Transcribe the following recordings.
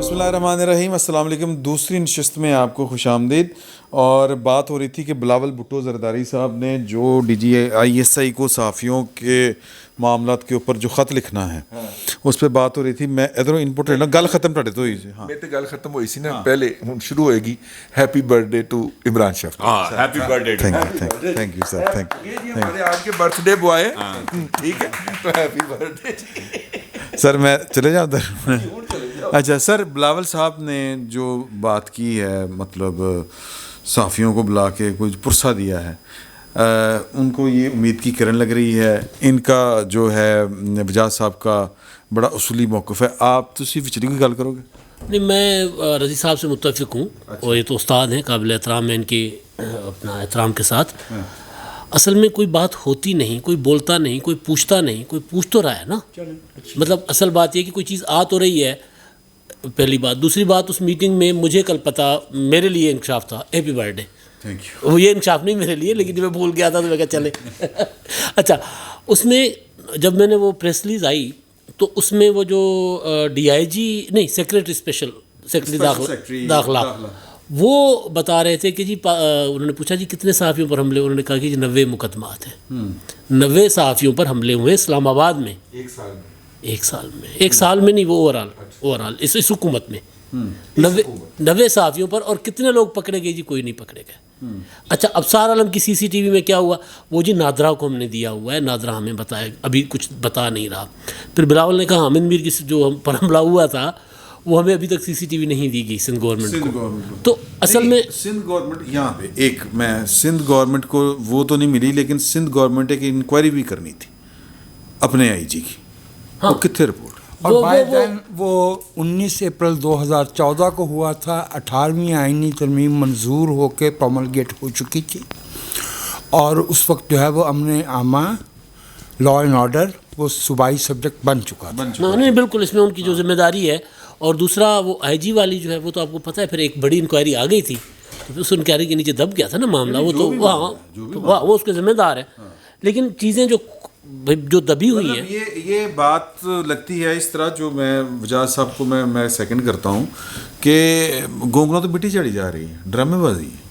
بسم اللہ الرحمن الرحیم. السلام علیکم. دوسری نشست میں آپ کو خوش آمدید. اور بات ہو رہی تھی کہ بلاول بھٹو زرداری صاحب نے جو D G I S I کو صحافیوں کے معاملات کے اوپر جو خط لکھنا ہے اس پہ بات ہو رہی تھی. میں ادھروں ان پٹ لینا گل ختم پڑے تو میں تو گل ختم ہوئی سی نا. پہلے ہوں شروع ہوئے گی happy birthday to Imran Shah. Happy birthday. Thank you sir. Thank you. ہمارے آج کے برتھ ڈے بوائے ٹھیک ہے تو ہیپی برتھ ڈے. سر میں چلے جاؤں ادھر. اچھا سر, بلاول صاحب نے جو بات کی ہے, مطلب صحافیوں کو بلا کے کچھ پرسہ دیا ہے, ان کو یہ امید کی کرن لگ رہی ہے. ان کا جو ہے وجاز صاحب کا بڑا اصولی موقف ہے. آپ تسی وچری کی گل کرو گے؟ نہیں, میں رضی صاحب سے متفق ہوں. اور یہ تو استاد ہیں, قابل احترام ہیں, ان کے اپنا احترام کے ساتھ. اصل میں کوئی بات ہوتی نہیں, کوئی بولتا نہیں, کوئی پوچھتا نہیں, کوئی پوچھ تو رہا ہے نا. مطلب اصل بات یہ کہ کوئی چیز آ تو رہی ہے, پہلی بات. دوسری بات, اس میٹنگ میں مجھے کل پتہ, میرے لیے انکشاف تھا ہیپی برتھ ڈے. وہ یہ انکشاف نہیں میرے لیے, لیکن میں بھول گیا تھا تو میں کہا چلے. اچھا, اس میں جب میں نے وہ پریس ریلیز آئی تو اس میں وہ جو ڈی آئی جی نہیں سیکریٹری اسپیشل سیکریٹری داخلہ وہ بتا رہے تھے کہ جی انہوں نے پوچھا جی کتنے صحافیوں پر حملے, انہوں نے کہا کہ جی 90 مقدمات ہیں. 90 صحافیوں پر حملے ہوئے اسلام آباد میں ایک سال میں نہیں, وہ اوور آل اس حکومت میں 90 صحافیوں پر. اور کتنے لوگ پکڑے گئے جی؟ کوئی نہیں پکڑے گئے. اچھا, ابصار عالم کی سی سی ٹی وی میں کیا ہوا؟ وہ جی نادرا کو ہم نے دیا ہوا ہے, نادرا ہمیں بتایا, ابھی کچھ بتا نہیں رہا. پھر بلاول نے کہا حامد میر کی جو ہم پر حملہ ہوا تھا وہ ہمیں ابھی تک سی سی ٹی وی نہیں دی گئی سندھ گورنمنٹ کو. تو اصل میں سندھ گورنمنٹ یہاں پہ ایک میں سندھ گورنمنٹ کو وہ تو نہیں ملی, لیکن سندھ گورنمنٹ ایک انکوائری بھی کرنی تھی اپنے آئی جی کی. وہ کتنے رپورٹ؟ اور بائی دین وہ 19 اپریل 2014 کو ہوا تھا. 18ویں آئینی ترمیم منظور ہو کے پروملگیٹ ہو چکی تھی, اور اس وقت جو ہے وہ امن عامہ, لا اینڈ آرڈر, وہ صوبائی سبجیکٹ بن چکا تھا. نہیں بالکل, اس میں ان کی جو ذمہ داری ہے. اور دوسرا وہ آئی جی والی جو ہے وہ تو آپ کو پتہ ہے, پھر ایک بڑی انکوائری آ گئی تھی تو اس انکوائری کے نیچے دب گیا تھا نا معاملہ. وہ تو وہ اس کے ذمہ دار ہے. لیکن چیزیں جو دبی ہوئی ہیں, یہ بات لگتی ہے اس طرح, جو میں وجاز صاحب کو میں سیکنڈ کرتا ہوں کہ گونگنا تو مٹی چڑھی جا رہی ہے, ڈرامے بازی ہے.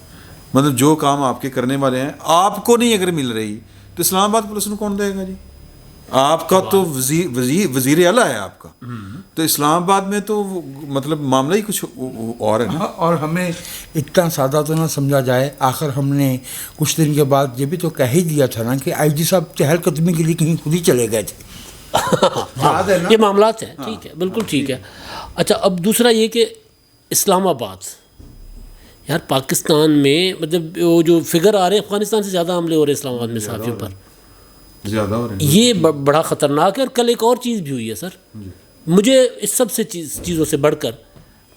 مطلب جو کام آپ کے کرنے والے ہیں آپ کو نہیں اگر مل رہی تو اسلام آباد پولیس کو کون دے گا جی؟ آپ کا تو وزیر اعلیٰ ہے آپ کا, تو اسلام آباد میں تو مطلب معاملہ ہی کچھ اور ہے نا. اور ہمیں اتنا سادہ تو نہ سمجھا جائے. آخر ہم نے کچھ دن کے بعد یہ بھی تو کہہ ہی دیا تھا نا کہ آئی جی صاحب چہل قدمی کے لیے کہیں خود ہی چلے گئے تھے. یہ معاملات ہیں. ٹھیک ہے, بالکل ٹھیک ہے. اچھا, اب دوسرا یہ کہ اسلام آباد یار پاکستان میں مطلب وہ جو فگر آ رہے ہیں, افغانستان سے زیادہ حملے ہو رہے ہیں اسلام آباد میں صحافیوں پر, زیادہ ہو رہے ہیں. یہ بڑا خطرناک ہے. اور کل ایک اور چیز بھی ہوئی ہے سر, مجھے اس سب سے چیزوں سے بڑھ کر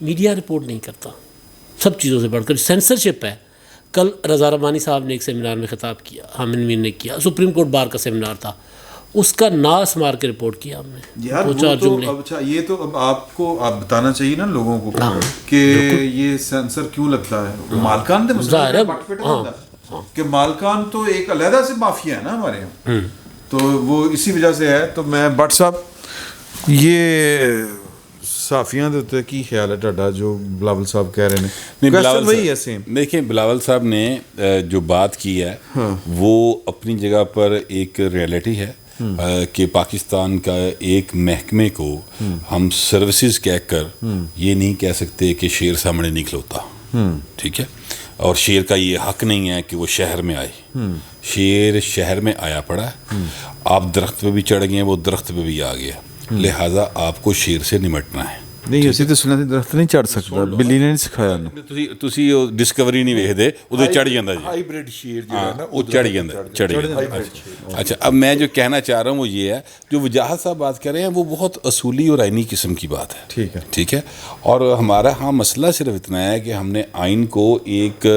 میڈیا رپورٹ نہیں کرتا. سب چیزوں سے بڑھ کر سینسرشپ ہے. کل رضا ربانی صاحب نے ایک سیمینار میں خطاب کیا, حامد میر نے کیا, سپریم کورٹ بار کا سیمینار تھا, اس کا ناس مار کے رپورٹ کیا ہم نے. یار اچھا, یہ تو اب آپ کو بتانا چاہیے نا لوگوں کو کہ یہ سینسر کیوں لگتا ہے. مالکان کہ مالکان تو ایک علیحدہ سے مافیا ہے نا ہمارے یہاں, تو وہ اسی وجہ سے ہے. تو میں بٹ صاحب یہ صحافیاں دیتے کی خیال ہے ٹاڈا جو بلاول صاحب کہہ رہے ہیں؟ نہیں, وہی ہے سیم. دیکھیں, بلاول صاحب نے جو بات کی ہے وہ اپنی جگہ پر ایک ریئلٹی ہے کہ پاکستان کا ایک محکمے کو ہم سروسز کہہ کر یہ نہیں کہہ سکتے کہ شیر سامنے نہیں کھلوتا. ٹھیک ہے, اور شیر کا یہ حق نہیں ہے کہ وہ شہر میں آئے. شیر شہر میں آیا پڑا ہے, آپ درخت پہ بھی چڑھ گئے ہیں, وہ درخت پہ بھی آ گیا, لہٰذا آپ کو شیر سے نمٹنا ہے. نہیں اسی تو سنا درخت نہیں چڑھ سکتا, بلی نے نہیں سکھایا. تسی ڈسکوری نہیں ویکھدے, ادھر چڑھ جاتا جی, ہائیبرڈ شیر جو ہے نا وہ چڑھ جاتا. اچھا, اب میں جو کہنا چاہ رہا ہوں وہ یہ ہے, جو وجاہت صاحب بات کر رہے ہیں وہ بہت اصولی اور آئینی قسم کی بات ہے. ٹھیک ہے, اور ہمارا مسئلہ صرف اتنا ہے کہ ہم نے آئین کو ایک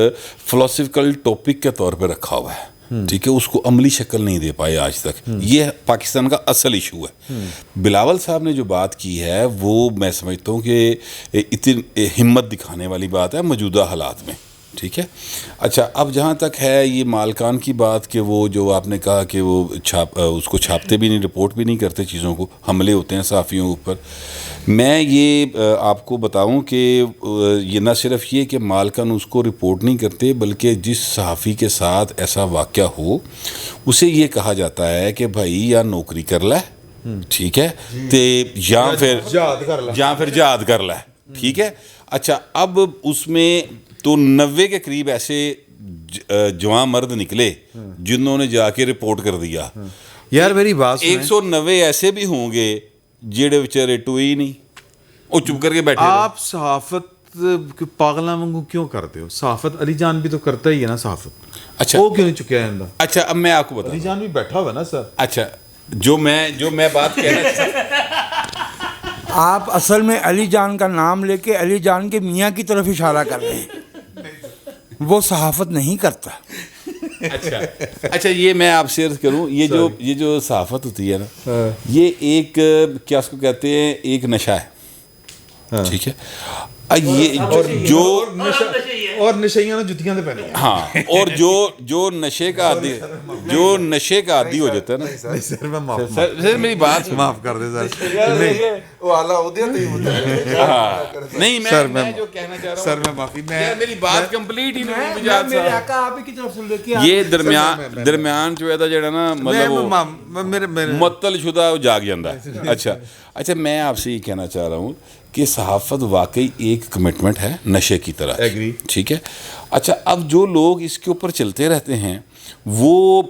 فلاسفیکل ٹاپک کے طور پہ رکھا ہوا ہے. ٹھیک ہے, اس کو عملی شکل نہیں دے پائے آج تک. یہ پاکستان کا اصل ایشو ہے. بلاول صاحب نے جو بات کی ہے وہ میں سمجھتا ہوں کہ اتنی ہمت دکھانے والی بات ہے موجودہ حالات میں. ٹھیک ہے. اچھا اب جہاں تک ہے یہ مالکان کی بات کہ وہ جو آپ نے کہا کہ وہ اس کو چھاپتے بھی نہیں, رپورٹ بھی نہیں کرتے چیزوں کو, حملے ہوتے ہیں صحافیوں کے اوپر. میں یہ آپ کو بتاؤں کہ یہ نہ صرف یہ کہ مالکان اس کو رپورٹ نہیں کرتے, بلکہ جس صحافی کے ساتھ ایسا واقعہ ہو اسے یہ کہا جاتا ہے کہ بھائی یا نوکری کر لے, ٹھیک ہے, یا پھر جہاد کر لے, ٹھیک ہے. اچھا اب اس میں تو 90 کے قریب ایسے جوان مرد نکلے جنہوں نے جا کے رپورٹ کر دیا. یار میری بات 190 ایسے بھی ہوں گے جیڑے بیچارے ٹوئے ہی نہیں, وہ چپ کر کے بیٹھے. آپ صحافت پاگلاں وانگو کیوں کرتے ہو؟ صحافت علی جان بھی تو کرتا ہی ہے نا صحافت. اچھا وہ کیوں نہیں چکیا ہے اندر؟ اچھا اب میں آپ کو بتا, علی جان بھی بیٹھا ہوا نا سر. اچھا جو میں بات کہنا چاہتا آپ اصل میں علی جان کا نام لے کے علی جان کے میاں کی طرف اشارہ کر رہے ہیں, وہ صحافت نہیں کرتا. اچھا یہ میں آپ سے عرض کروں, یہ جو صحافت ہوتی ہے نا, یہ ایک کیا اس کو کہتے ہیں, ایک نشہ ہے, ٹھیک ہے. یہ اور نشیاں نا جتیاں دے پہنے. ہاں, اور جو نشے کا عادی ہو جاتا ہے نا. سر میری بات معاف کر دے سر. نہیں میں جو کہنا چاہ رہا ہوں سر میں معافی, میری بات کمپلیٹ ہی نہیں. میرے آقا آپ ہی کی طرف سن لے کے یہ درمیان جو ہے جڑا نا مطلب معطل شدہ جاگ جاتا ہے. اچھا میں آپ سے یہ کہنا چاہ رہا ہوں کہ صحافت واقعی ایک کمٹمنٹ ہے نشے کی طرح, ٹھیک ہے. اچھا اب جو لوگ اس کے اوپر چلتے رہتے ہیں وہ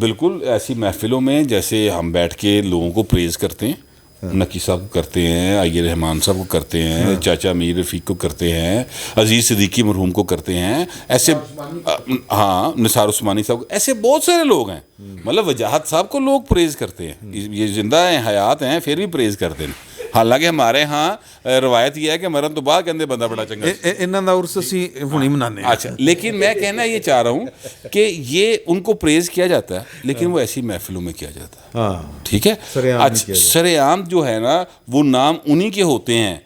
بالکل ایسی محفلوں میں جیسے ہم بیٹھ کے لوگوں کو پریز کرتے ہیں, نقی صاحب کو کرتے ہیں, آئی رحمان صاحب کو کرتے ہیں, چاچا میر رفیق کو کرتے ہیں, عزیز صدیقی مرحوم کو کرتے ہیں, ایسے ہاں نثار عثمانی صاحب کو, ایسے بہت سارے لوگ ہیں. مطلب وجاہت صاحب کو لوگ پریز کرتے ہیں, یہ زندہ ہیں حیات ہیں پھر بھی پریز کرتے ہیں. حالانکہ ہمارے ہاں روایت یہ ہے کہ مرن تو بعد کہندے بندہ بڑا چنگا انہاں دا عرس اسی ہونی منانے. اچھا لیکن میں کہنا یہ چاہ رہا ہوں کہ یہ ان کو پریز کیا جاتا ہے, لیکن وہ ایسی محفلوں میں کیا جاتا ہے, ٹھیک ہے. سر عام جو ہے نا وہ نام انہی کے ہوتے ہیں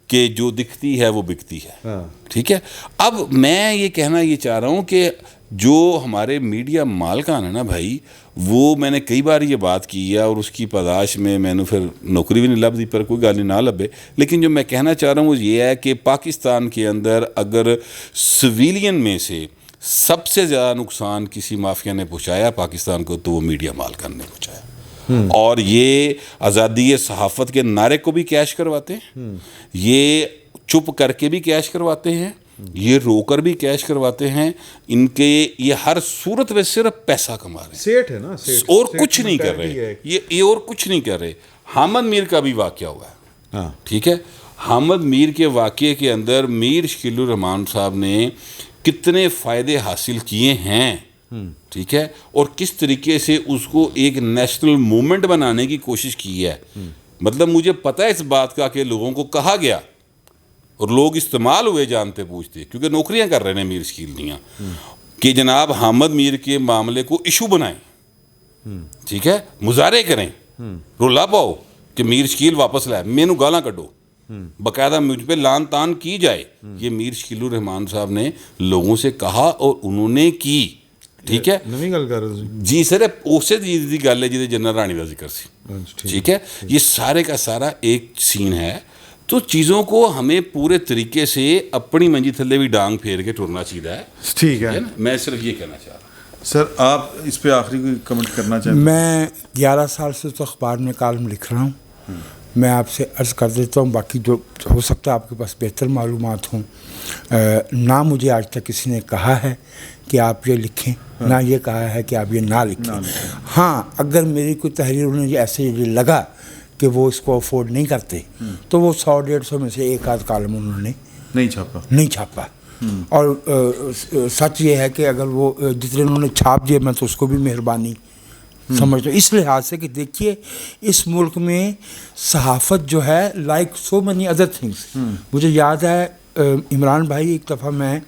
کہ جو دکھتی ہے وہ بکتی ہے, ٹھیک ہے. اب میں یہ کہنا یہ چاہ رہا ہوں کہ جو ہمارے میڈیا مالکان ہے نا بھائی, وہ میں نے کئی بار یہ بات کی ہے اور اس کی پاداش میں نے پھر نوکری بھی نہیں لب دی, پر کوئی گالی نہ لبے. لیکن جو میں کہنا چاہ رہا ہوں وہ یہ ہے کہ پاکستان کے اندر اگر سویلین میں سے سب سے زیادہ نقصان کسی مافیا نے پہنچایا پاکستان کو تو وہ میڈیا مالکان نے پہنچایا. اور یہ آزادی صحافت کے نعرے کو بھی کیش کرواتے ہیں, یہ چپ کر کے بھی کیش کرواتے ہیں, یہ رو کر بھی کیش کرواتے ہیں. ان کے یہ ہر صورت میں صرف پیسہ کما رہے ہیں, سیٹ ہے نا, اور کچھ نہیں کر رہے. یہ اور کچھ نہیں کر رہے. حامد میر کا بھی واقعہ ہوا ہے, ٹھیک ہے. حامد میر کے واقعے کے اندر میر شکیل الرحمان صاحب نے کتنے فائدے حاصل کیے ہیں, ٹھیک ہے, اور کس طریقے سے اس کو ایک نیشنل موومنٹ بنانے کی کوشش کی ہے. مطلب مجھے پتہ ہے اس بات کا کہ لوگوں کو کہا گیا اور لوگ استعمال ہوئے جانتے پوچھتے, کیونکہ نوکریاں کر رہے ہیں میر شکیل دیاں, کہ جناب حامد میر کے معاملے کو ایشو بنائیں, ٹھیک ہے, مظاہرے کریں, رولا پاؤ کہ میر شکیل واپس لائے, مینوں گالاں کڈو, باقاعدہ مجھ پہ لان تان کی جائے. یہ میر شکیل الرحمان صاحب نے لوگوں سے کہا اور انہوں نے کی, ٹھیک ہے. جی سر اسے دی گل ہے جی جنرل رانی کا ذکر سی, ٹھیک ہے. یہ سارے کا سارا ایک سین ہے. تو چیزوں کو ہمیں پورے طریقے سے اپنی منجی تھلے بھی ڈانگ پھیر کے ٹورنا چاہیے, ٹھیک ہے. میں صرف یہ کہنا چاہ رہا ہوں. سر آپ اس پہ آخری کوئی کمنٹ کرنا چاہیں؟ میں 11 سال سے تو اخبار میں کالم لکھ رہا ہوں. میں آپ سے عرض کر دیتا ہوں, باقی جو ہو سکتا ہے آپ کے پاس بہتر معلومات ہوں. نہ مجھے آج تک کسی نے کہا ہے کہ آپ یہ لکھیں, نہ یہ کہا ہے کہ آپ یہ نہ لکھیں. ہاں اگر میری کوئی تحریر انہیں ایسے لگا کہ وہ اس کو افورڈ نہیں کرتے تو وہ 100-150 میں سے ایک آدھ کالم انہوں نے نہیں چھاپا. اور سچ یہ ہے کہ اگر وہ جتنے انہوں نے چھاپ دیے میں تو اس کو بھی مہربانی سمجھتا ہوں, اس لحاظ سے کہ دیکھیے اس ملک میں صحافت جو ہے like so many other things. مجھے یاد ہے عمران بھائی ایک دفعہ میں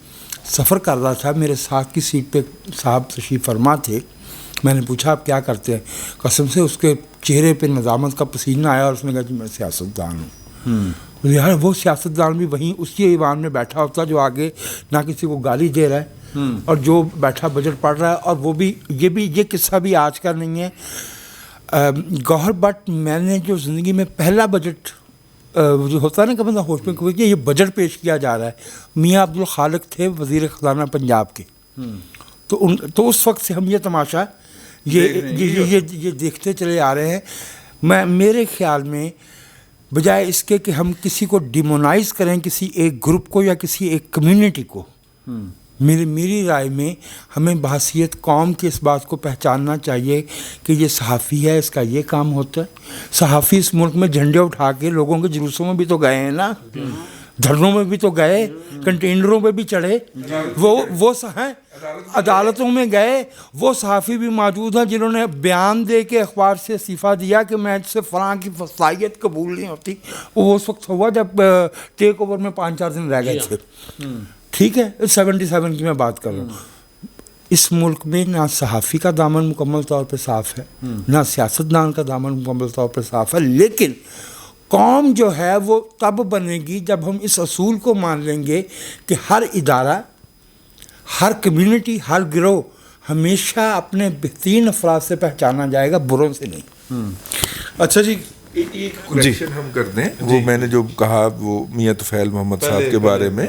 سفر کر رہا تھا, میرے ساتھ کی سیٹ پہ صاحب تشریف فرما تھے. میں نے پوچھا آپ کیا کرتے ہیں؟ قسم سے اس کے چہرے پہ ندامت کا پسینہ آیا اور اس نے کہا کہ میں سیاستدان ہوں. یار وہ سیاستدان بھی وہیں اسی ایوان میں بیٹھا ہوتا جو آگے نہ کسی کو گالی دے رہا ہے اور جو بیٹھا بجٹ پڑھ رہا ہے. اور وہ بھی یہ قصہ بھی آج کا نہیں ہے. گوہر بٹ میں نے جو زندگی میں پہلا بجٹ جو ہوتا ہے نا کہ بندہ ہوش میں کوئی یہ بجٹ پیش کیا جا رہا ہے, میاں عبدالخالق تھے وزیر خزانہ پنجاب کے. تو اس وقت سے ہم یہ تماشا یہ دیکھتے چلے آ رہے ہیں. میرے خیال میں بجائے اس کے کہ ہم کسی کو ڈیمونائز کریں, کسی ایک گروپ کو یا کسی ایک کمیونٹی کو, میری رائے میں ہمیں بحیثیت قوم کی اس بات کو پہچاننا چاہیے کہ یہ صحافی ہے, اس کا یہ کام ہوتا ہے. صحافی اس ملک میں جھنڈے اٹھا کے لوگوں کے جلوسوں میں بھی تو گئے ہیں نا, دھرنوں میں بھی تو گئے, کنٹینروں پہ بھی چڑھے, وہ ہیں عدالتوں میں گئے. وہ صحافی بھی موجود ہیں جنہوں نے بیان دے کے اخبار سے استعفیٰ دیا کہ میں سے فلاں کی صلاحیت قبول نہیں ہوتی. وہ اس وقت ہوا جب ٹیک اوور میں 5-4 دن رہ گئے تھے. ٹھیک ہے, 77 کی میں بات کر رہا ہوں. اس ملک میں نہ صحافی کا دامن مکمل طور پہ صاف ہے, نہ سیاستدان کا دامن مکمل طور پہ صاف ہے. لیکن قوم جو ہے وہ تب بنے گی جب ہم اس اصول کو مان لیں گے کہ ہر ادارہ, ہر کمیونٹی, ہر گروہ ہمیشہ اپنے بہترین افراد سے پہچانا جائے گا, بروں سے نہیں. اچھا جی, ایک کریکشن ہم کر دیں. وہ میں نے جو کہا وہ میاں طفیل محمد صاحب کے بارے میں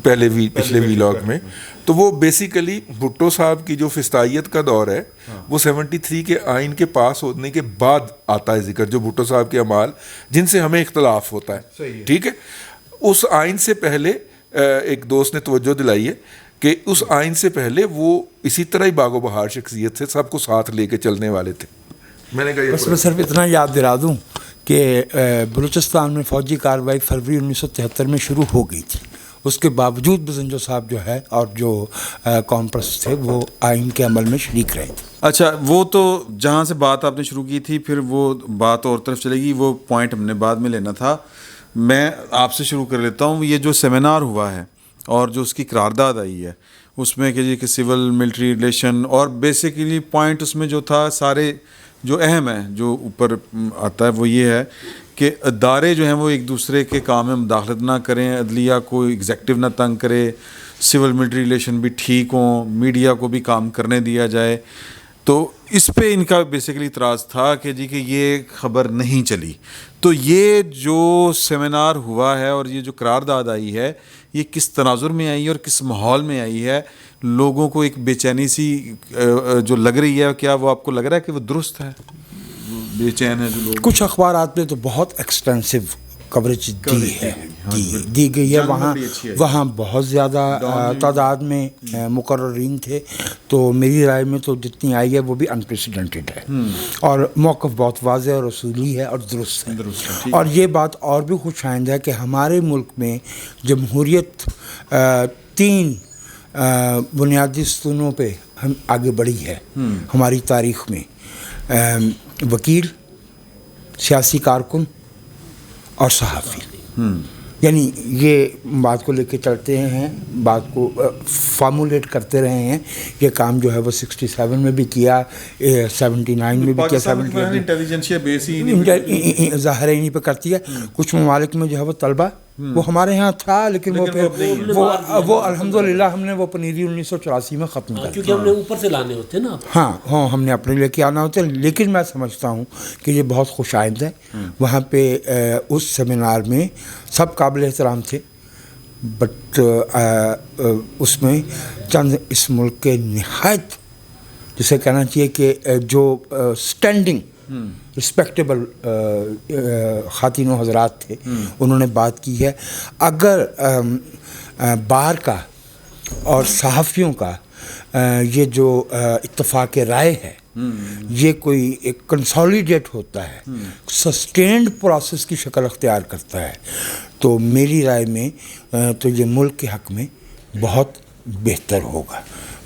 پچھلے ویلاگ میں, تو وہ بیسیکلی بھٹو صاحب کی جو فسطائیت کا دور ہے وہ 73 کے آئین کے پاس ہونے کے بعد آتا ہے ذکر, جو بھٹو صاحب کے اعمال جن سے ہمیں اختلاف ہوتا ہے. ٹھیک ہے, اس آئین سے پہلے ایک دوست نے توجہ دلائی ہے کہ اس آئین سے پہلے وہ اسی طرح ہی باغ و بہار شخصیت تھے, سب کو ساتھ لے کے چلنے والے تھے. میں نے کہا بس میں صرف اتنا یاد دلا دوں کہ بلوچستان میں فوجی کارروائی فروری 1973 میں شروع ہو گئی تھی. اس کے باوجود بزنجو صاحب جو ہے اور جو قوم پرست تھے وہ آئین کے عمل میں شریک رہے تھے. اچھا, وہ تو جہاں سے بات آپ نے شروع کی تھی پھر وہ بات اور طرف چلے گی, وہ پوائنٹ ہم نے بعد میں لینا تھا. میں آپ سے شروع کر لیتا ہوں. یہ جو سیمینار ہوا ہے اور جو اس کی قرارداد آئی ہے اس میں کہ سول ملٹری ریلیشن, اور بیسیکلی پوائنٹ اس میں جو تھا سارے جو اہم ہے جو اوپر آتا ہے وہ یہ ہے کہ ادارے جو ہیں وہ ایک دوسرے کے کام میں مداخلت نہ کریں, عدلیہ کو ایگزیکٹو نہ تنگ کرے, سول ملٹری ریلیشن بھی ٹھیک ہوں, میڈیا کو بھی کام کرنے دیا جائے. تو اس پہ ان کا بیسیکلی اعتراض تھا کہ کہ یہ خبر نہیں چلی. تو یہ جو سیمینار ہوا ہے اور یہ جو قرارداد آئی ہے یہ کس تناظر میں آئی ہے اور کس ماحول میں آئی ہے؟ لوگوں کو ایک بے چینی سی جو لگ رہی ہے, کیا وہ آپ کو لگ رہا ہے کہ وہ درست ہے, بے چین ہے جو لوگ؟ کچھ اخبارات نے تو بہت ایکسٹینسو کوریج دی گئی ہے. وہاں بہت زیادہ تعداد میں مقررین تھے. تو میری رائے میں تو جتنی آئی ہے وہ بھی انپریسیڈنٹڈ ہے اور موقف بہت واضح اور اصولی ہے اور درست ہے. اور یہ بات اور بھی خوش آئند ہے کہ ہمارے ملک میں جمہوریت 3 بنیادی ستونوں پہ ہم آگے بڑھی ہے ہماری تاریخ میں. وکیل, سیاسی کارکن اور صحافی. یعنی یہ بات کو لے کے چلتے ہیں, بات کو فارمولیٹ کرتے رہے ہیں. یہ کام جو ہے وہ 67 میں بھی کیا, 79 میں بھی کیا, انٹیلیجنسیا بیس ہی ظاہر انہیں پہ کرتی ہے. کچھ ممالک میں جو ہے وہ طلبہ, وہ ہمارے ہاں تھا لیکن وہ الحمدللہ ہم نے وہ پنیری 1984 میں ختم کر دیا, کیونکہ ہم نے اوپر سے لانے ہوتے نا. ہاں ہم نے اپنے لے کے آنا ہوتا ہے. لیکن میں سمجھتا ہوں کہ یہ بہت خوش آئند ہے. وہاں پہ اس سیمینار میں سب قابل احترام تھے, بٹ اس میں چند اس ملک کے نہایت جسے کہنا چاہیے کہ جو اسٹینڈنگ رسپیکٹیبل خواتین و حضرات تھے انہوں نے بات کی ہے. اگر بار کا اور صحافیوں کا یہ جو اتفاق رائے ہے یہ کوئی ایک کنسالیڈیٹ ہوتا ہے, سسٹینڈ پروسیس کی شکل اختیار کرتا ہے, تو میری رائے میں تو یہ ملک کے حق میں بہت بہتر ہوگا.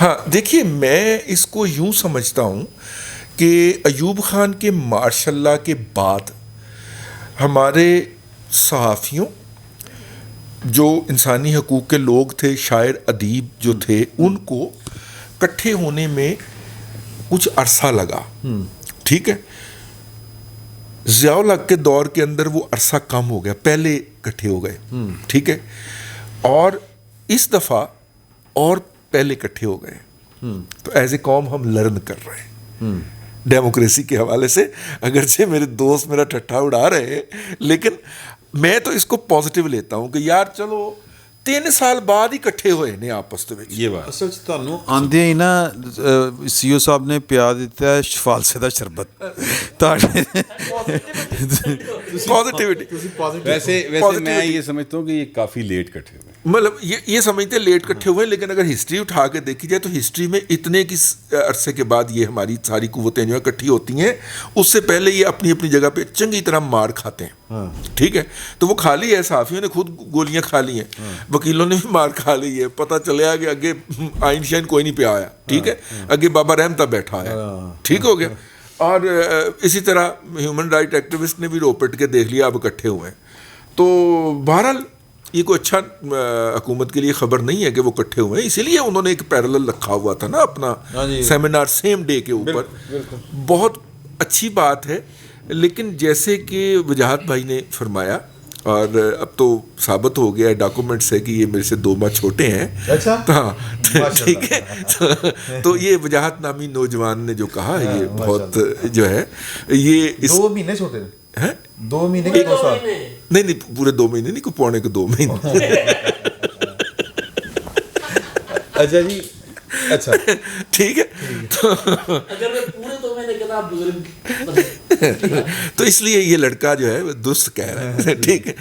ہاں دیکھیے میں اس کو یوں سمجھتا ہوں کہ ایوب خان کے ماشاء اللہ کے بعد ہمارے صحافیوں جو انسانی حقوق کے لوگ تھے، شاعر ادیب جو تھے، ان کو کٹھے ہونے میں کچھ عرصہ لگا. ٹھیک ہے، ضیاء الحق کے دور کے اندر وہ عرصہ کم ہو گیا، پہلے کٹھے ہو گئے. ٹھیک ہے، اور اس دفعہ اور پہلے کٹھے ہو گئے. تو ایز اے قوم ہم لرن کر رہے ہیں ڈیموکریسی کے حوالے سے. اگرچہ میرے دوست میرا ٹھٹھا اڑا رہے ہیں، لیکن میں تو اس کو پازیٹیو لیتا ہوں کہ یار چلو 3 سال بعد ہی کٹھے ہوئے نے آپس ਦੇ ਵਿੱਚ. یہ بات ਅਸਲ 'ਚ ਤੁਹਾਨੂੰ ਆਉਂਦਿਆਂ ਹੀ ਨਾ CEO ਸਾਹਿਬ ਨੇ ਪਿਆ ਦਿੱਤਾ ਹੈ ਸ਼ਫਾਲਸੇ ਦਾ ਸ਼ਰਬਤ ਤੁਹਾਡੇ. پازیٹیوٹی. ویسے میں یہ سمجھتا ہوں کہ یہ کافی لیٹ کٹھے ہوئے. مطلب یہ سمجھتے لیٹ کٹھے ہوئے، لیکن اگر ہسٹری اٹھا کے دیکھی جائے تو ہسٹری میں اتنے کی عرصے کے بعد یہ ہماری ساری قوتیں جو ہیں اکٹھی ہوتی ہیں. اس سے پہلے یہ اپنی اپنی جگہ پہ چنگی طرح مار کھاتے ہیں. ٹھیک ہے، تو وہ کھا لی ہے، صحافیوں نے خود گولیاں کھا لی ہیں، وکیلوں نے بھی مار کھا لی ہے. پتہ چلے کہ اگے آئین شائن کوئی نہیں پہ آیا. ٹھیک ہے، اگے بابا رحمتہ بیٹھا ہے. ٹھیک ہو گیا. اور اسی طرح ہیومن رائٹ ایکٹیوسٹ نے بھی رو پٹ کے دیکھ لیا اب اکٹھے ہوئے ہیں. تو بہرحال یہ کوئی اچھا حکومت کے لیے خبر نہیں ہے کہ وہ اکٹھے ہوئے ہیں. اسی لیے انہوں نے ایک پیرلل رکھا ہوا تھا نا اپنا سیمینار سیم ڈے کے اوپر. بہت اچھی بات ہے. لیکن جیسے کہ وجاہت بھائی نے فرمایا، اور اب تو ثابت ہو گیا ہے ڈاکومنٹ سے کہ یہ میرے سے 2 ماہ چھوٹے ہیں. ہاں ٹھیک ہے. تو یہ وجاہت نامی نوجوان نے جو کہا یہ بہت جو ہے یہ 2 مہینے چھوٹے ہیں. 2 مہینے کے 2 سال نہیں پورے 2 مہینے نہیں، کوئی پونے کے 2 مہینے. اچھا جی، اچھا ٹھیک ہے. تو اس لیے یہ لڑکا جو ہے درست کہہ رہا ہے. ٹھیک ہے.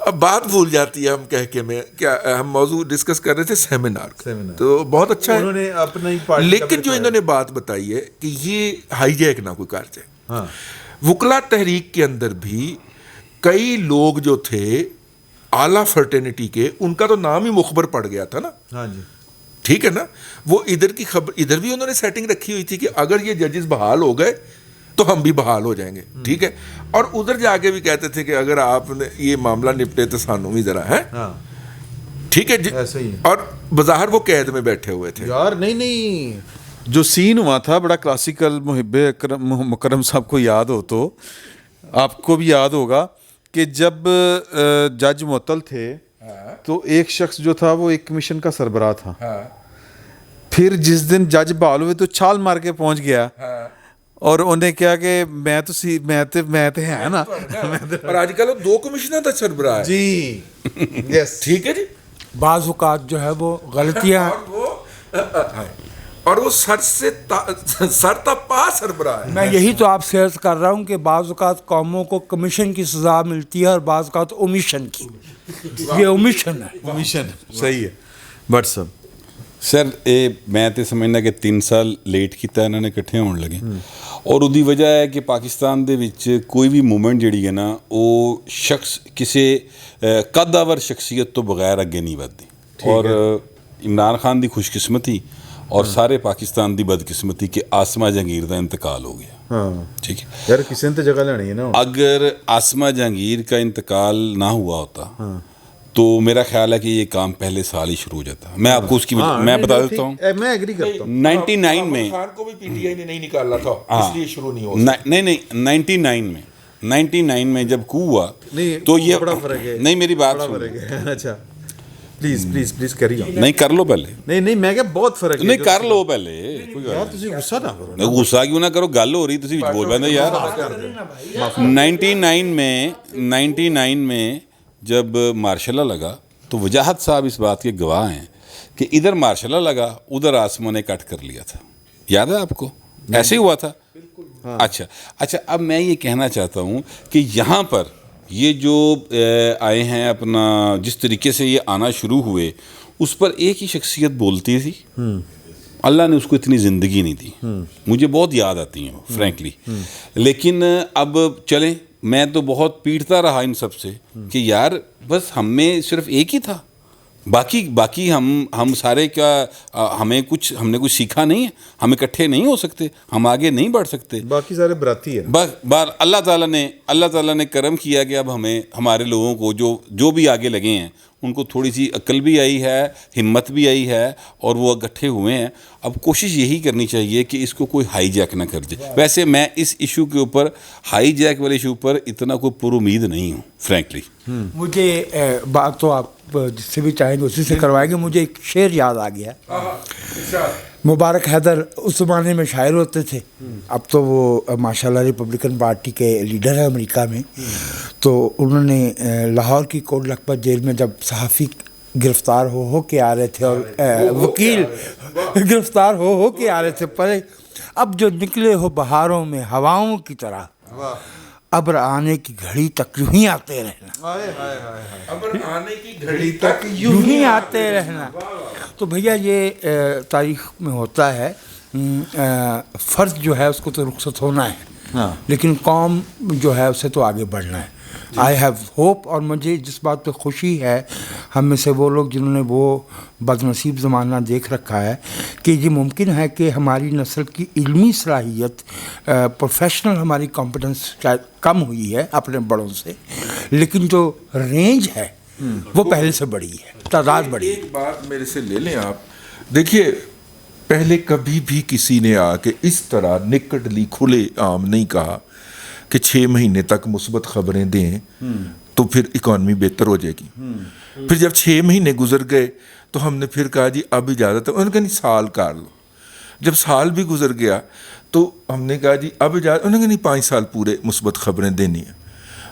اب بات بھول جاتی ہے ہم کہہ کے میں کیا ہم موضوع ڈسکس کر رہے تھے سیمینار. تو بہت اچھا ہے، لیکن جو انہوں نے بات بتائی ہے کہ یہ ہائی جیک نہ کوئی کار جائے. وکلا تحریک کے اندر بھی کئی لوگ جو تھے اعلیٰ فرٹینٹی کے، ان کا تو نام ہی مخبر پڑ گیا تھا نا. ہاں جی ٹھیک ہے نا. وہ ادھر کی خبر، ادھر بھی انہوں نے سیٹنگ رکھی ہوئی تھی کہ اگر یہ ججز بحال ہو گئے تو ہم بھی بحال ہو جائیں گے. ٹھیک ہے. اور ادھر جا کے بھی کہتے تھے کہ اگر آپ نے یہ معاملہ نپٹے تو سانو بھی ذرا ہے. ٹھیک ہے. اور بظاہر وہ قید میں بیٹھے ہوئے تھے یار. نہیں جو سین ہوا تھا بڑا کلاسیکل. محب مکرم صاحب کو یاد ہو تو آپ کو بھی یاد ہوگا کہ جب جج معطل تھے تو ایک شخص جو تھا وہ ایک کمیشن کا سربراہ تھا. پھر جس دن جج بحال ہوئے تو چھال مار کے پہنچ گیا اور انہیں کیا کہ میں تو ہے نا. اور آج کل 2 کمشنر تھا سربراہ ہے. جی یس. ٹھیک ہے جی. بعض اوقات جو ہے وہ غلطیاں اور وہ سر تا پا سربراہ ہے. میں یہی تو آپ سے عرض کر رہا ہوں کہ بعض اوقات قوموں کو کمیشن کی سزا ملتی ہے اور بعض اوقات اومیشن کی. یہ اومیشن ہے. کمیشن صحیح ہے. بٹ سر میں تو سمجھنا کہ 3 سال لیٹ کیتا انہوں نے کٹھے ہون لگے. اور ਉਹਦੀ وجہ ہے کہ پاکستان ਦੇ ਵਿੱਚ ਕੋਈ ਵੀ ਮੂਵਮੈਂਟ ਜਿਹੜੀ ਹੈ ਨਾ ਉਹ ਸ਼ਖਸ ਕਿਸੇ ਕੱਦਾਵਰ ਸ਼ਖਸੀਅਤ ਤੋਂ ਬਗੈਰ ਅੱਗੇ ਨਹੀਂ ਵਧਦੀ. ਔਰ ਇਮਰਾਨ ਖਾਨ ਦੀ ਖੁਸ਼ਕਿਸਮਤੀ اور سارے پاکستان دی بدقسمتی کہ آسما جہانگیر کا انتقال ہو گیا. ٹھیک ہے یار کسی نے تو جگہ لینی ہے نا. اگر آسما جہانگیر کا انتقال نہ ہوا ہوتا تو میرا خیال ہے کہ یہ کام پہلے سال ہی شروع ہو جاتا. میں آپ کو اس کی میں بتا دیتا ہوں. میں ایگری کرتا ہوں. 99 میں خان کو بھی پی ٹی آئی نے نہیں نکالا تھا اس لیے شروع نہیں ہو. نہیں 99 میں جب کو ہوا تو یہ بڑا فرق ہے. نہیں میری بات اچھا پلیز کری جاؤ. نہیں کر لو پہلے. نہیں میں کہ بہت فرق ہے. نہیں کر لو پہلے. یار تسی غصہ نہ کرو. غصہ کیوں نہ کرو, گل ہو رہی تسی بول پہندے یار. 99 میں جب مارشل لا لگا تو وجاہت صاحب اس بات کے گواہ ہیں کہ ادھر مارشل لا لگا ادھر آسما نے کٹ کر لیا تھا. یاد ہے آپ کو؟ ایسے ہی ہوا تھا. اچھا اب میں یہ کہنا چاہتا ہوں کہ یہاں پر یہ جو آئے ہیں اپنا جس طریقے سے یہ آنا شروع ہوئے اس پر ایک ہی شخصیت بولتی تھی. اللہ نے اس کو اتنی زندگی نہیں دی. مجھے بہت یاد آتی ہیں وہ فرینکلی. لیکن اب چلیں, میں تو بہت پیٹتا رہا ان سب سے کہ یار بس ہم میں صرف ایک ہی تھا باقی ہم سارے کیا ہم نے کچھ سیکھا نہیں ہے؟ ہم اکٹھے نہیں ہو سکتے؟ ہم آگے نہیں بڑھ سکتے؟ باقی سارے براتی ہیں. اللہ تعالیٰ نے کرم کیا کہ اب ہمارے لوگوں کو جو بھی آگے لگے ہیں ان کو تھوڑی سی عقل بھی آئی ہے, ہمت بھی آئی ہے, اور وہ اکٹھے ہوئے ہیں. اب کوشش یہی کرنی چاہیے کہ اس کو کوئی ہائی جیک نہ کر دے. ویسے میں اس ایشو کے اوپر, ہائی جیک والے ایشو پر اتنا کوئی پر امید نہیں ہوں فرینکلی. مجھے بات تو آپ جس سے بھی چاہیں گے اسی سے کروائیں گے. مجھے ایک شعر یاد آ گیا. مبارک حیدر اس زمانے میں شاعر ہوتے تھے, اب تو وہ ماشاءاللہ ریپبلکن پارٹی کے لیڈر ہیں امریکہ میں. تو انہوں نے لاہور کی کوٹ لکھپت جیل میں جب صحافی گرفتار ہو کے آ رہے تھے اور وکیل گرفتار ہو کے آ رہے تھے, پڑے اب جو نکلے ہو بہاروں میں ہواؤں کی طرح, ابر آنے کی گھڑی تک یوں ہی آتے رہنا, ابر آنے کی گھڑی تک یوں ہی آتے رہنا. تو بھیا یہ تاریخ میں ہوتا ہے, فرد جو ہے اس کو تو رخصت ہونا ہے, لیکن قوم جو ہے اسے تو آگے بڑھنا ہے. آئی ہیو ہوپ, اور مجھے جس بات پہ خوشی ہے ہم میں سے وہ لوگ جنہوں نے وہ بد نصیب زمانہ دیکھ رکھا ہے کہ یہ ممکن ہے کہ ہماری نسل کی علمی صلاحیت, پروفیشنل ہماری کمپٹنس شاید کم ہوئی ہے اپنے بڑوں سے, لیکن جو رینج ہے وہ پہلے سے بڑی ہے, تعداد بڑی ہے. ایک بات میرے سے لے لیں آپ, دیکھیے پہلے کبھی بھی کسی نے آ کے اس طرح نکٹلی کھلے عام نہیں کہا کہ 6 مہینے تک مثبت خبریں دیں تو پھر اکانومی بہتر ہو جائے گی. پھر جب 6 مہینے گزر گئے تو ہم نے پھر کہا جی اب اجازت ہے. انہوں نے کہا نہیں سال کر لو. جب سال بھی گزر گیا تو ہم نے کہا جی اب اجازت, انہوں نے کہا نہیں 5 سال پورے مثبت خبریں دینی ہیں.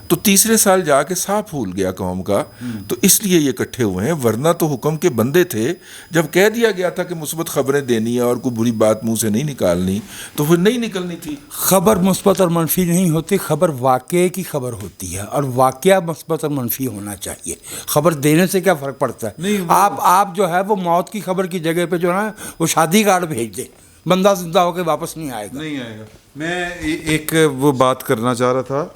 تو تیسرے سال جا کے سا پھول گیا قوم کا, تو اس لیے یہ اکٹھے ہوئے ہیں. ورنہ تو حکم کے بندے تھے, جب کہہ دیا گیا تھا کہ مثبت خبریں دینی ہے اور کوئی بری بات منہ سے نہیں نکالنی تو پھر نہیں نکلنی تھی. خبر مثبت اور منفی نہیں ہوتی, خبر واقعے کی خبر ہوتی ہے, اور واقعہ مثبت اور منفی ہونا چاہیے. خبر دینے سے کیا فرق پڑتا ہے؟ آپ جو ہے وہ موت کی خبر کی جگہ پہ جو ہے نا وہ شادی کارڈ بھیج دیں, بندہ زندہ ہو کے واپس نہیں آئے گا. میں ایک وہ بات کرنا چاہ رہا تھا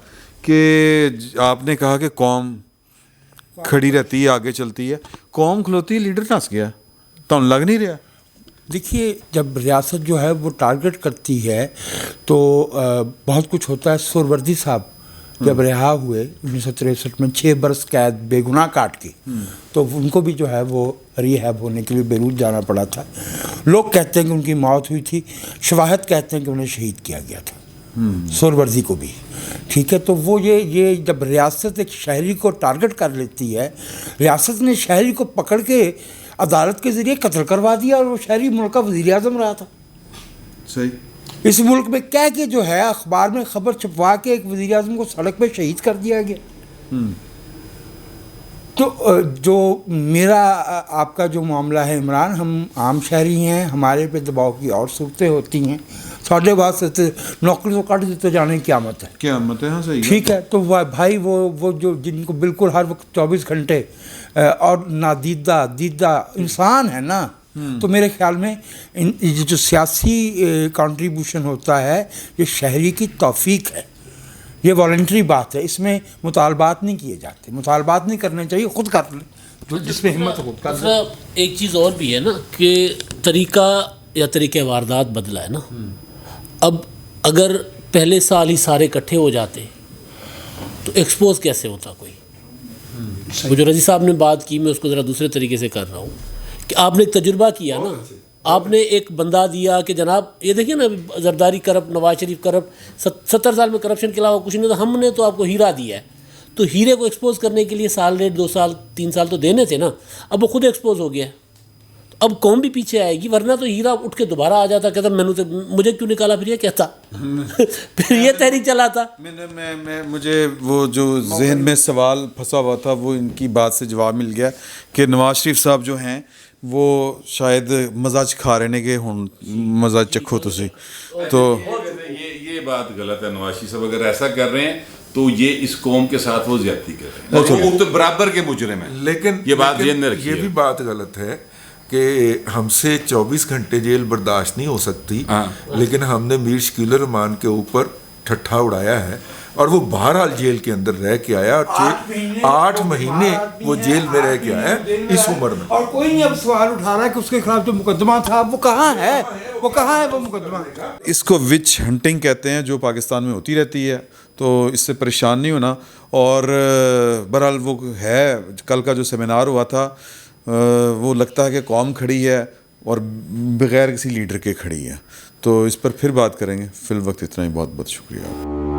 کہ آپ نے کہا کہ قوم کھڑی رہتی ہے, آگے چلتی ہے. قوم کھلوتی ہے, لیڈر نس گیا تو لگ نہیں رہا. دیکھیے جب ریاست جو ہے وہ ٹارگٹ کرتی ہے تو بہت کچھ ہوتا ہے. سہروردی صاحب جب رہا ہوئے 1963 میں 6 برس قید بے گناہ کاٹ کے, تو ان کو بھی جو ہے وہ ریہیب ہونے کے لیے بیروت جانا پڑا تھا. لوگ کہتے ہیں کہ ان کی موت ہوئی تھی, شواہد کہتے ہیں کہ انہیں شہید کیا گیا تھا, سہروردی کو بھی. ٹھیک ہے, تو وہ یہ جب ریاست ایک شہری کو ٹارگٹ کر لیتی ہے, ریاست نے شہری کو پکڑ کے عدالت کے ذریعے قتل کروا دیا, اور وہ شہری ملک کا وزیر اعظم رہا تھا. صحیح. اس ملک میں کہہ کے جو ہے اخبار میں خبر چھپوا کے ایک وزیر اعظم کو سڑک پہ شہید کر دیا گیا. تو جو میرا آپ کا جو معاملہ ہے عمران, ہم عام شہری ہیں, ہمارے پہ دباؤ کی اور صورتیں ہوتی ہیں. ساڑھے بعد سے نوکری تو کٹ دیتے جانے کی قیامت ہے. قیامت ہے, ہاں صحیح. ٹھیک ہے, تو بھائی وہ جو جن کو بالکل ہر وقت 24 گھنٹے اور نادیدہ دیدہ انسان ہے نا, تو میرے خیال میں یہ جو سیاسی کنٹریبیوشن ہوتا ہے یہ شہری کی توفیق ہے, یہ والنٹری بات ہے. اس میں مطالبات نہیں کیے جاتے, مطالبات نہیں کرنے چاہیے, خود کر لیں جس میں ہمت ہو. ایک چیز اور بھی ہے نا کہ طریقہ یا طریقہ واردات بدلا ہے نا. اب اگر پہلے سال ہی سارے اکٹھے ہو جاتے تو ایکسپوز کیسے ہوتا کوئی. وہ جو رضی صاحب نے بات کی, میں اس کو ذرا دوسرے طریقے سے کر رہا ہوں کہ آپ نے ایک تجربہ کیا نا, آپ نے ایک بندہ دیا کہ جناب یہ دیکھیے نا زرداری کرپٹ, نواز شریف کرپٹ, 70 سال میں کرپشن کے علاوہ کچھ نہیں تھا, ہم نے تو آپ کو ہیرا دیا ہے. تو ہیرے کو ایکسپوز کرنے کے لیے سال 2 سال 3 سال تو دینے تھے نا, اب وہ خود ایکسپوز ہو گیا. اب قوم بھی پیچھے آئے گی, ورنہ تو ہیرا اٹھ کے دوبارہ آ جاتا, کہتا مجھے کیوں نکالا, پھر یہ کہتا پھر یہ تحریک چلاتا. مجھے وہ جو ذہن میں سوال پھنسا ہوا تھا وہ ان کی بات سے جواب مل گیا کہ نواز شریف صاحب جو ہیں وہ شاید مزاج کھا رہے کہ ہوں مزاج چکھو تسی. تو یہ بات غلط ہے. نواز شریف صاحب اگر ایسا کر رہے ہیں تو یہ اس قوم کے ساتھ وہ زیادتی کر رہے ہیں, وہ تو برابر کے مجرم ہیں. لیکن یہ بات یہ بھی بات غلط ہے کہ ہم سے 24 گھنٹے جیل برداشت نہیں ہو سکتی, لیکن ہم نے میر شکیل الرحمان کے اوپر ٹھٹھا اڑایا ہے. اور وہ بہرحال جیل کے اندر رہ کے آیا, اور 8 مہینے وہ جیل میں رہ کے آیا اس عمر میں. اور کوئی نہیں اب سوال اٹھا رہا ہے کہ اس کے خلاف جو مقدمہ تھا وہ کہاں ہے, وہ کہاں ہے وہ مقدمہ. اس کو وچ ہنٹنگ کہتے ہیں, جو پاکستان میں ہوتی رہتی ہے, تو اس سے پریشان نہیں ہونا. اور بہرحال وہ ہے, کل کا جو سیمینار ہوا تھا وہ لگتا ہے کہ قوم کھڑی ہے اور بغیر کسی لیڈر کے کھڑی ہے, تو اس پر پھر بات کریں گے. فی الوقت اتنا ہی, بہت بہت شکریہ.